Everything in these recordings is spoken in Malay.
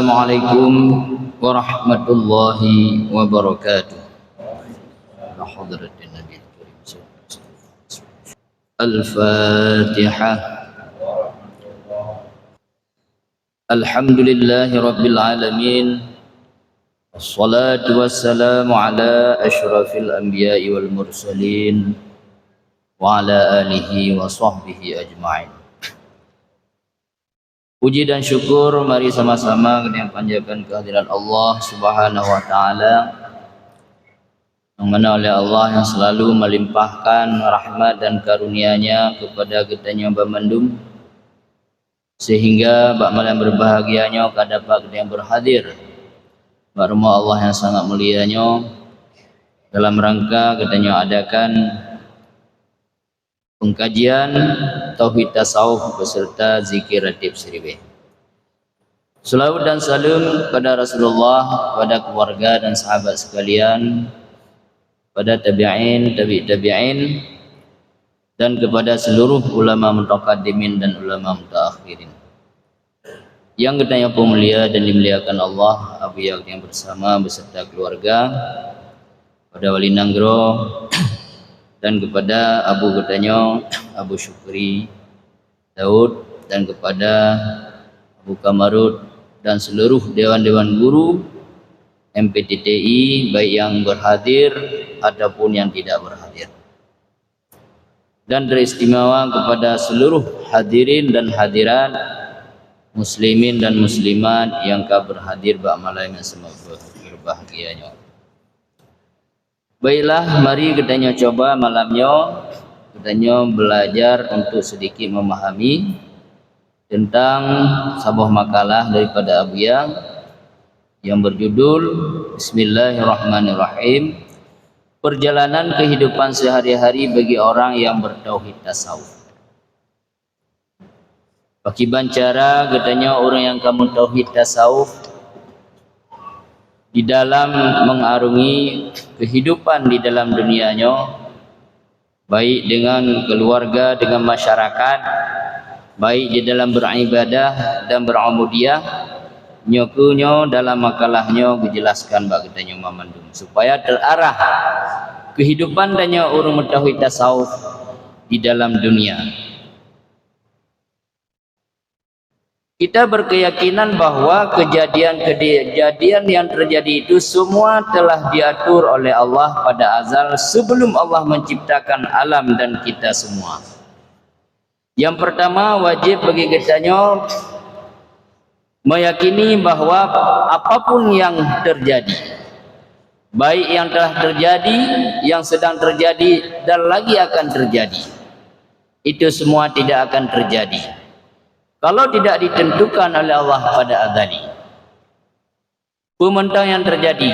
Assalamualaikum warahmatullahi wabarakatuh. Al-Fatihah. Alhamdulillahi rabbil alamin. Wassalatu wassalamu ala asyrafil anbiya'i wal mursalin wa ala alihi wa sahbihi ajma'in. Puji dan syukur mari sama-sama kita panjatkan kehadiran Allah Subhanahu wa taala, yang mana oleh Allah yang selalu melimpahkan rahmat dan karunia-Nya kepada kita nyamba mendum, sehingga bak malam berbahagianya kadapat kita yang berhadir barma Allah yang sangat mulianya dalam rangka kita adakan pengkajian Tauhid Tasawuf beserta zikir ratib seribe. Salawat dan salam pada Rasulullah, pada keluarga dan sahabat sekalian, pada tabi'in, tabi'in, dan kepada seluruh ulama mutaqaddimin dan ulama mutaakhirin yang kita mulia dan dimuliakan Allah. Abu Yak yang bersama beserta keluarga, pada Wali Nanggro, dan kepada Abu Getanyo, Abu Syukri Daud, dan kepada Abu Kamarud dan seluruh dewan-dewan guru MPTTI, baik yang berhadir ataupun yang tidak berhadir. Dan teristimewa kepada seluruh hadirin dan hadirat, muslimin dan muslimat yang berhadir bak malam yang semoga berbahagianya. Baiklah, mari kita coba malamnya kita belajar untuk sedikit memahami tentang sebuah makalah daripada Abu Yak yang berjudul Bismillahirrahmanirrahim, perjalanan kehidupan sehari-hari bagi orang yang bertauhid tasawuf. Bagi bancara katanya orang yang kamu tauhid tasawuf di dalam mengarungi kehidupan di dalam dunianya, baik dengan keluarga, dengan masyarakat, baik di dalam beribadah dan ber'ubudiyah, nyokunyo dalam makalahnya dijelaskan bagi kita memandung supaya terarah kehidupan danya orang tauhid tasawuf di dalam dunia. Kita berkeyakinan bahwa kejadian-kejadian yang terjadi itu semua telah diatur oleh Allah pada azal sebelum Allah menciptakan alam dan kita semua. Yang pertama, wajib bagi kita meyakini bahwa apapun yang terjadi, baik yang telah terjadi, yang sedang terjadi, dan lagi akan terjadi, itu semua tidak akan terjadi kalau tidak ditentukan oleh Allah pada azali. Pementang yang terjadi,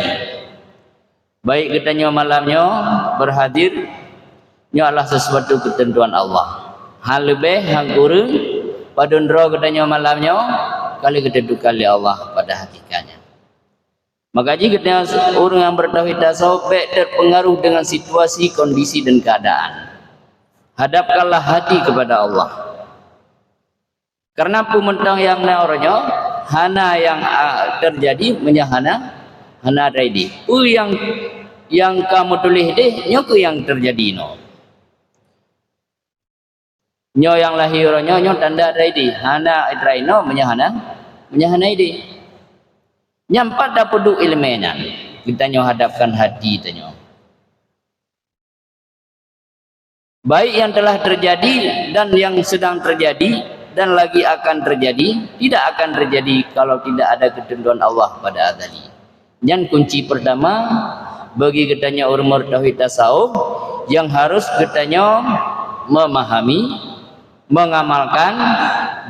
baik kita malamnya berhadir, adalah sesuatu ketentuan Allah. Hal lebih, hal kurang, pada ndro kita malamnya, kali ketentukan oleh Allah pada hakikatnya. Maka jika kita orang yang bertauhid tasawuf terpengaruh dengan situasi, kondisi dan keadaan, hadapkanlah hati kepada Allah. Karena pementang yang orangnya hana yang terjadi menyahana hana ready. Yang kamu tulis deh nyoku yang terjadi no. Nyo yang lahirnya nyo tanda ready. Hana idraino menyahana ide. Nyampat dapudu ilmena. Kita nyo hadapkan hati tanyo. Baik yang telah terjadi dan yang sedang terjadi dan lagi akan terjadi, tidak akan terjadi kalau tidak ada ketentuan Allah pada azali. Dan kunci pertama bagi kitanya orang tauhid tasawuf yang harus kitanya memahami, mengamalkan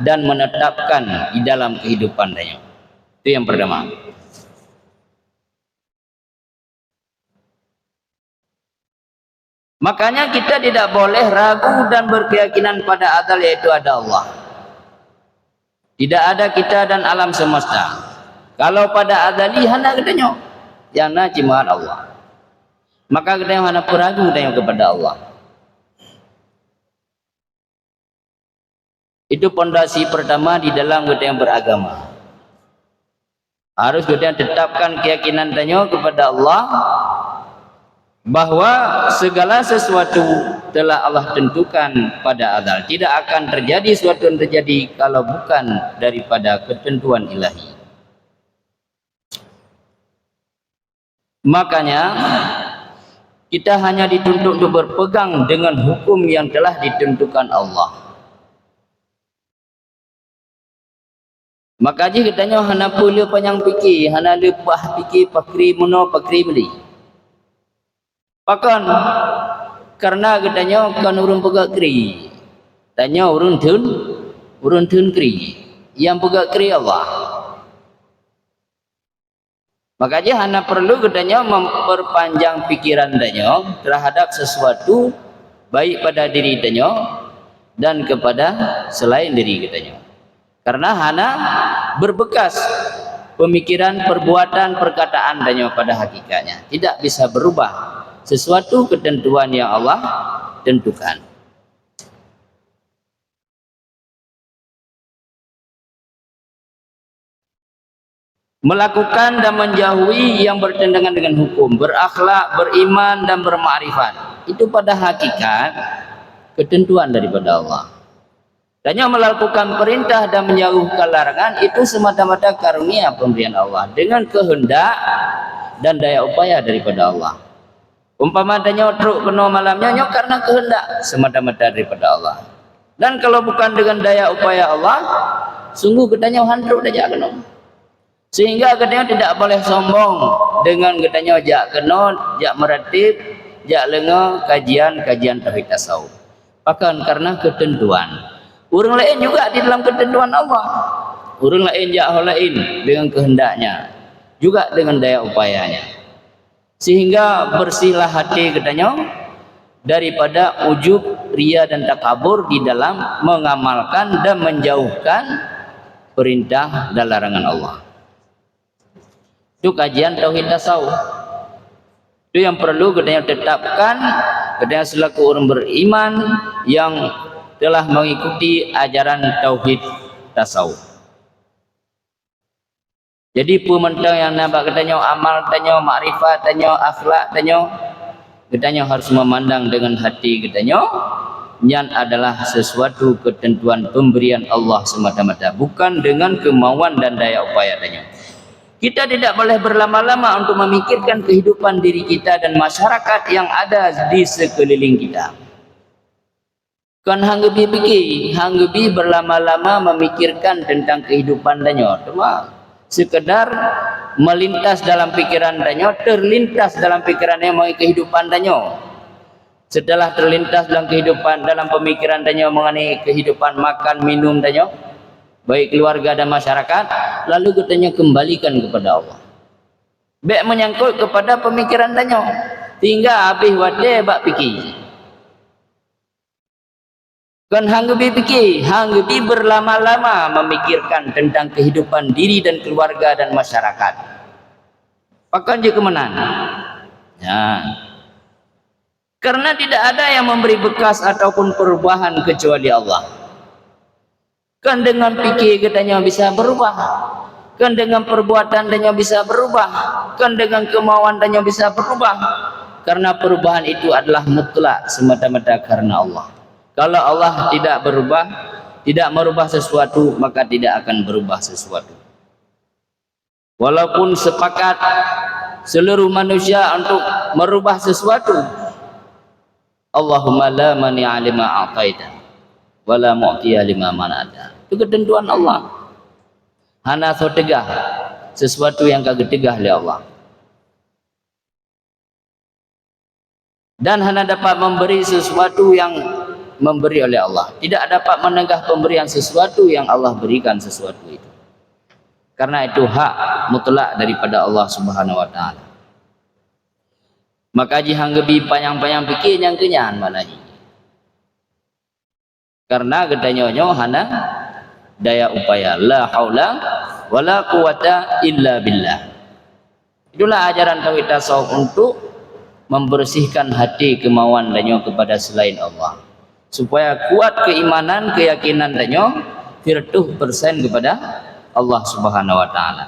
dan menetapkan di dalam kehidupannya. Itu yang pertama. Makanya kita tidak boleh ragu dan berkeyakinan pada azal, yaitu ada Allah. Tidak ada kita dan alam semesta. Kalau pada azali hana katanya, jana cimahan Allah. Maka kita hana peragu tanya kepada Allah. Itu pondasi pertama di dalam kita yang beragama. Harus kita tetapkan keyakinan tanya kepada Allah bahwa segala sesuatu telah Allah tentukan pada azal. Tidak akan terjadi sesuatu yang terjadi kalau bukan daripada ketentuan ilahi. Makanya kita hanya dituntut untuk berpegang dengan hukum yang telah ditentukan Allah. Maka je katanya hana pula panjang fikir, hana lepah fikir pakri mono pakri beli. Pakan karena katanya kan urun pegak kri. Tanya urun tun kri. Yang pegak kri Allah. Maka je hana perlu katanya memperpanjang pikiran tanya terhadap sesuatu baik pada diri tanya dan kepada selain diri katanya. Karena hana berbekas pemikiran, perbuatan, perkataan tanya pada hakikatnya. Tidak bisa berubah sesuatu ketentuan yang Allah tentukan. Melakukan dan menjauhi yang bertentangan dengan hukum, berakhlak, beriman dan bermakrifat. Itu pada hakikat ketentuan daripada Allah. Tanya melakukan perintah dan menjauhkan larangan itu semata-mata karunia pemberian Allah dengan kehendak dan daya upaya daripada Allah. Umpama tanya truk kena malamnya nyok karena kehendak semata-mata daripada Allah. Dan kalau bukan dengan daya upaya Allah, sungguh katanya hantruk dah kena. Sehingga katanya tidak boleh sombong dengan katanya jak kena, jak meratib, jak lenga kajian tauhid tasawuf. Bahkan karena ketentuan. Orang lain juga di dalam ketentuan Allah. Orang lain jak hal lain dengan kehendaknya, juga dengan daya upayanya. Sehingga bersihlah hati katanya daripada ujub, ria dan takabur di dalam mengamalkan dan menjauhkan perintah dan larangan Allah. Itu kajian tauhid tasawuf. Itu yang perlu katanya tetapkan katanya selaku orang beriman yang telah mengikuti ajaran tauhid tasawuf. Jadi pementang yang nampak katanya amal tanya, makrifat tanya, akhlak tanya harus memandang dengan hati katanya yang adalah sesuatu ketentuan pemberian Allah semata-mata, bukan dengan kemauan dan daya upaya tanya. Kita tidak boleh berlama-lama untuk memikirkan kehidupan diri kita dan masyarakat yang ada di sekeliling kita. Kan hanggebi fikir, hanggebi berlama-lama memikirkan tentang kehidupan danyo. Cuma sekedar melintas dalam pikiran danyo, terlintas dalam pikirannya mengenai kehidupan danyo. Setelah terlintas dalam kehidupan, dalam pemikiran danyo mengenai kehidupan makan minum danyo, baik keluarga dan masyarakat, lalu katanya kembalikan kepada Allah. Baik menyangkut kepada pemikiran danyo, hingga habis wade bak fikir. Kan hanggebi fikir, hanggebi berlama-lama memikirkan tentang kehidupan diri dan keluarga dan masyarakat. Pakan je kemenan. Ya. Karena tidak ada yang memberi bekas ataupun perubahan kecuali Allah. Kan dengan fikir katanya bisa berubah. Kan dengan perbuatan katanya bisa berubah. Kan dengan kemauan katanya bisa berubah. Karena perubahan itu adalah mutlak semata-mata karena Allah. Kalau Allah tidak berubah, tidak merubah sesuatu, maka tidak akan berubah sesuatu. Walaupun sepakat seluruh manusia untuk merubah sesuatu, Allahumma la mani'a lima a'taita wa la mu'tiya lima mana'ta. Itu ketentuan Allah. Hana so tegah sesuatu yang kagak tegah oleh Allah. Dan hana dapat memberi sesuatu yang memberi oleh Allah. Tidak dapat menegah pemberian sesuatu yang Allah berikan sesuatu itu. Karena itu hak mutlak daripada Allah Subhanahu wa taala. Maka jihang gebi panjang-panjang fikir yang kenyan mana ji. Karena gedanyonyo hana daya upaya, la haula wala quwata illa billah. Itulah ajaran tauhid tasawuf untuk membersihkan hati kemauan danyo kepada selain Allah, supaya kuat keimanan, keyakinan danyo 100% kepada Allah Subhanahu wa taala.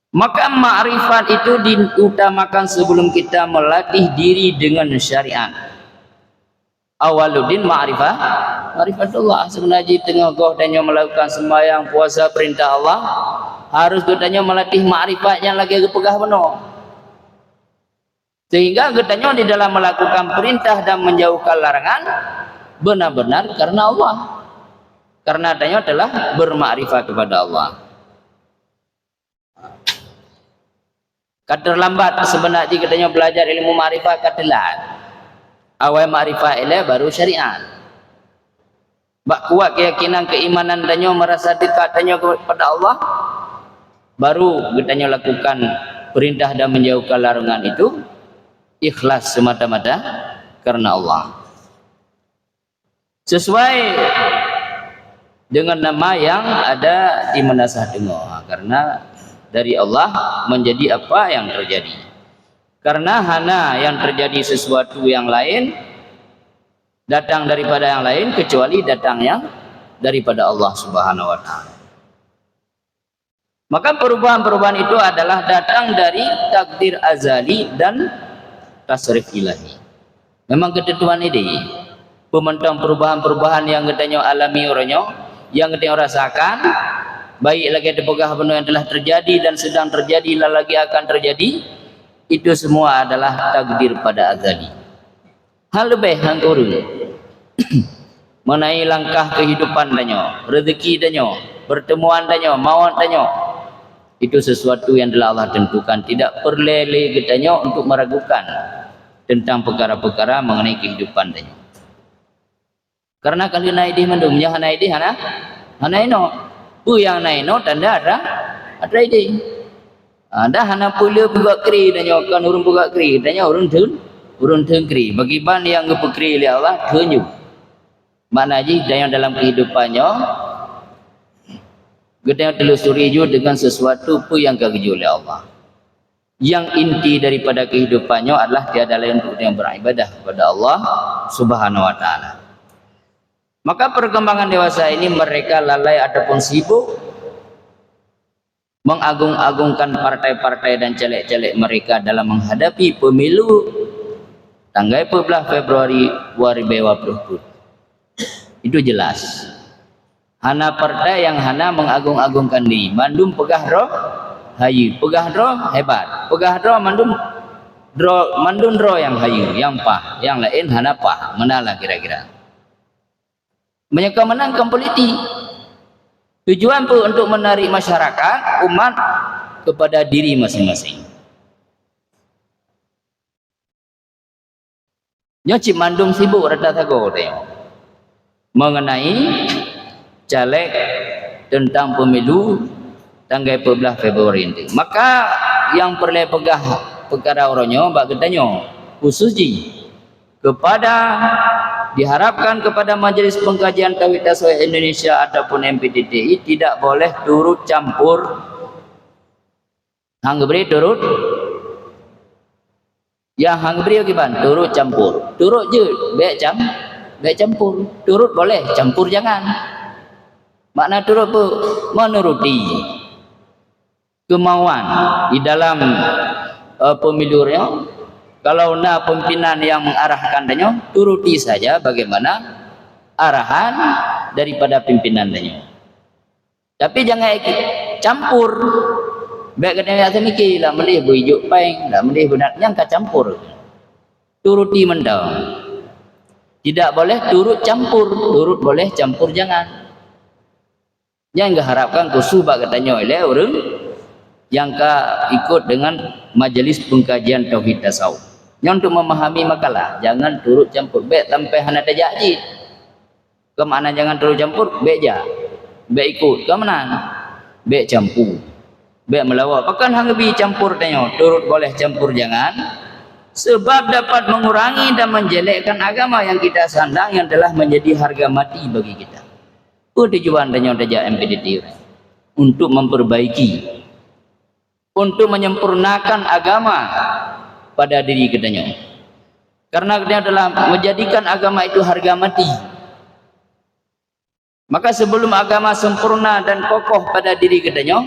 Maka ma'rifat itu diutamakan sebelum kita melatih diri dengan syariat. Awaluddin ma'rifatullah. Sebenarnya tengah kau tanya melakukan sembahyang, puasa, perintah Allah, harus katanya melatih ma'rifat yang lagi kepegah benar. Sehingga katanya di dalam melakukan perintah dan menjauhkan larangan benar-benar karena Allah. Karena adanya adalah bermakrifat kepada Allah. Kadar lambat sebenarnya katanya belajar ilmu ma'rifat katelat. Awal ma'rifat ile baru syariat. Bak kuat keyakinan keimanan danyo merasa dekat danyo kepada Allah, baru katanya lakukan perintah dan menjauhkan larangan itu ikhlas semata-mata karena Allah. Sesuai dengan nama yang ada di manasah dengar, karena dari Allah menjadi apa yang terjadi. Karena hana yang terjadi sesuatu yang lain datang daripada yang lain kecuali datangnya daripada Allah Subhanahu wa taala. Maka perubahan-perubahan itu adalah datang dari takdir azali dan tasrif ilahi. Memang ketentuan ini pementang perubahan-perubahan yang katanya alami orangnya, yang katanya rasakan, baik lagi dipegah benar yang telah terjadi dan sedang terjadi dan lagi akan terjadi, itu semua adalah takdir pada azali. Hal lebih hang turun mengenai langkah kehidupan danyo, rezeki danyo, pertemuan danyo, maut danyo, itu sesuatu yang telah Allah tentukan. Tidak perlu katanya untuk meragukan tentang perkara-perkara mengenai kehidupan danyo. Karena kalau naik di mandum, yang naik di hana ino, yang naik ino tanda ada ide. Ada hana pula buka kri danyo kan urun buka kri danyo urun kri. Bagi ban yang ngepekri oleh Allah tunjuk. Mana aja yang dalam kehidupannya kita telusuri juga dengan sesuatu pun yang kagiju oleh Allah. Yang inti daripada kehidupannya adalah tiada lain untuk yang beribadah kepada Allah Subhanahu wa taala. Maka perkembangan dewasa ini mereka lalai ataupun sibuk mengagung-agungkan partai-partai dan caleg-caleg mereka dalam menghadapi pemilu tanggal 14 Februari 2020. Itu jelas. Hana partai yang hana mengagung-agungkan diri. Mandum pegah roh hayu, pegah roh hebat, pegah roh mandum roh yang hayu, yang pah, yang lain hana pah. Menalah kira-kira. Mereka menangkan politik. Tujuan pun untuk menarik masyarakat umat kepada diri masing-masing. Nyoci mandum sibuk rata tago mengenai caleg tentang pemilu tanggal 14 Februari ini. Maka yang perlu pegah perkara orangnya bak katanya khususnya kepada diharapkan kepada Majelis Pengkajian Tauhid Tasawuf Indonesia ataupun MPTTI tidak boleh turut campur hang beri turut yang hang beri gimana turut campur turut je baik campur, turut boleh, campur jangan. Makna turut apa? Menuruti kemauan di dalam pemilunya. Kalau nak pimpinan yang mengarahkan danyo, turuti saja bagaimana arahan daripada pimpinan danyo. Tapi jangan campur. Baik kena yang mikir lah melih bujuk peng, lah melih benar yang campur. Turuti mendang. Tidak boleh turut campur, turut boleh campur jangan. Yang harapkan kusubah katanya oleh orang yang ikut dengan Majelis Pengkajian Tauhid Tasawuf. Yang untuk memahami makalah, jangan turut campur. Baik sampai hana tajaji. Kemana jangan turut campur? Baik ja. Baik ikut. Kemana? Baik campur. Baik melawat. Pakan hang bi campur tanya, turut boleh campur jangan. Sebab dapat mengurangi dan menjelekkan agama yang kita sandang yang telah menjadi harga mati bagi kita. Tujuan dan MPTT untuk memperbaiki, untuk menyempurnakan agama pada diri kitanya. Karena dia adalah menjadikan agama itu harga mati. Maka sebelum agama sempurna dan kokoh pada diri kitanya,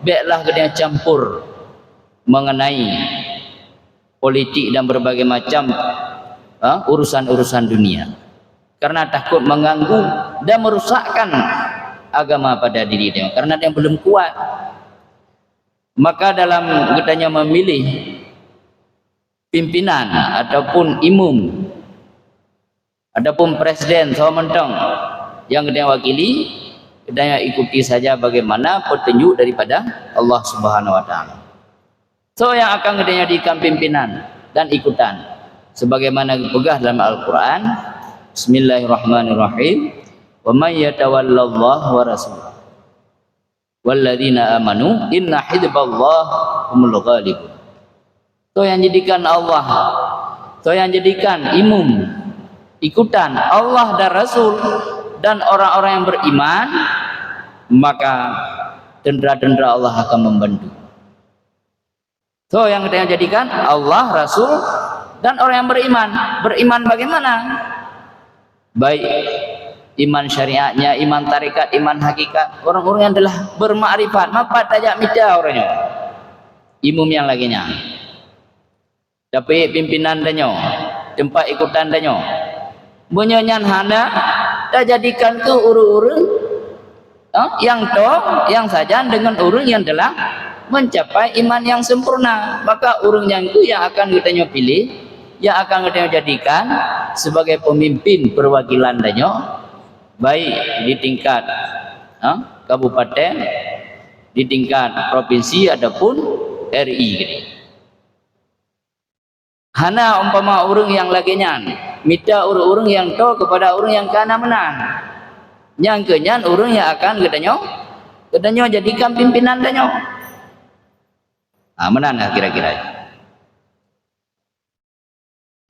biarlah kita campur mengenai politik dan berbagai macam urusan-urusan dunia, karena takut mengganggu dan merusakkan agama pada diri dia, karena dia belum kuat. Maka dalam katanya memilih pimpinan ataupun imam ataupun presiden sementang yang kita wakili, kita ikuti saja bagaimana petunjuk daripada Allah Subhanahu wa taala. So yang akan kita jadikan pimpinan dan ikutan sebagaimana dipegah dalam Al-Qur'an, Bismillahirrahmanirrahim, wa may yatawallallahu wa rasulahu walladzina amanu inna hizballahi humul ghalibun. So yang jadikan Allah, so yang jadikan imam ikutan Allah dan Rasul dan orang-orang yang beriman, maka tentara-tentara Allah akan membantu. So yang kita jadikan Allah, Rasul dan orang yang beriman. Beriman bagaimana? Baik iman syariatnya, iman tarikat, iman hakikat. Orang-orang yang telah bermakrifat, mapat tajak mita orangnya. Imam yang laginya. Tapi pimpinan danyo, tempat ikutan danyo. Bunyanyan hana dah jadikan ke urung-urung yang saja dengan urung yang telah mencapai iman yang sempurna. Maka urung yang itu yang akan kita pilih, yang akan kita jadikan sebagai pemimpin perwakilan danyo, baik di tingkat kabupaten, di tingkat provinsi ataupun RI. Hana umpama urung yang laginya minta urung yang to kepada urung yang kana menang, yang kenyan urung yang akan katanya jadikan pimpinan danyo. Menang kira-kira.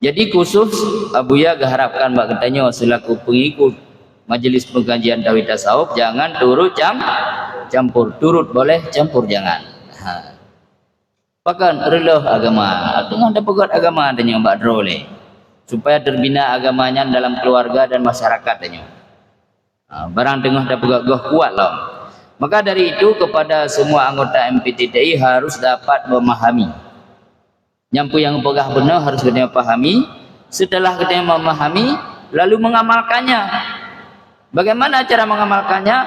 Jadi khusus Abuya harapkan mbak katanya selaku pengikut majelis pengajian tauhid tasawuf, jangan turut campur, turut boleh, campur jangan. Pakan relah agama, dengan dapat agama adanya mbak drole, supaya terbina agamanya dalam keluarga dan masyarakat adanya. Barang tengah dapat gah kuat lah. Maka dari itu kepada semua anggota MPTTI harus dapat memahami. Nyampu yang pegah benar harus kita pahami. Setelah kita memahami, lalu mengamalkannya. Bagaimana cara mengamalkannya?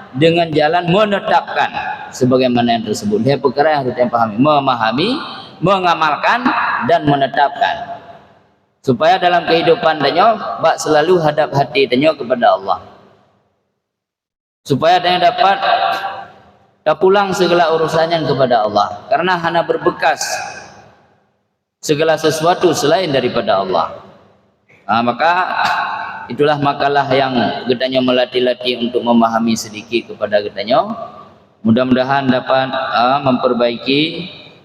Dengan jalan menetapkan sebagaimana yang tersebut. Dia perkara yang harus kita pahami, memahami, mengamalkan dan menetapkan. Supaya dalam kehidupan danyo bak selalu hadap hati danyo kepada Allah. Supaya danyo dapat pulang segala urusannya kepada Allah, karena hanya berbekas segala sesuatu selain daripada Allah. Maka itulah makalah yang gedanya melatih-latih untuk memahami sedikit kepada gedanya. Mudah-mudahan dapat memperbaiki,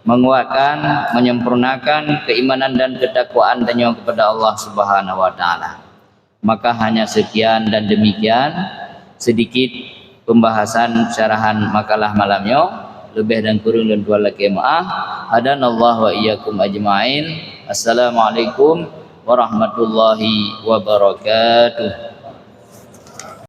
menguatkan, menyempurnakan keimanan dan ketakwaan danyo kepada Allah Subhanahu wa taala. Maka hanya sekian dan demikian sedikit pembahasan syarahan makalah malamnya. Lebih dan kurang dan dua lagi maaf. Hadanallahu wa iyyakum ajma'in. Assalamualaikum warahmatullahi wabarakatuh.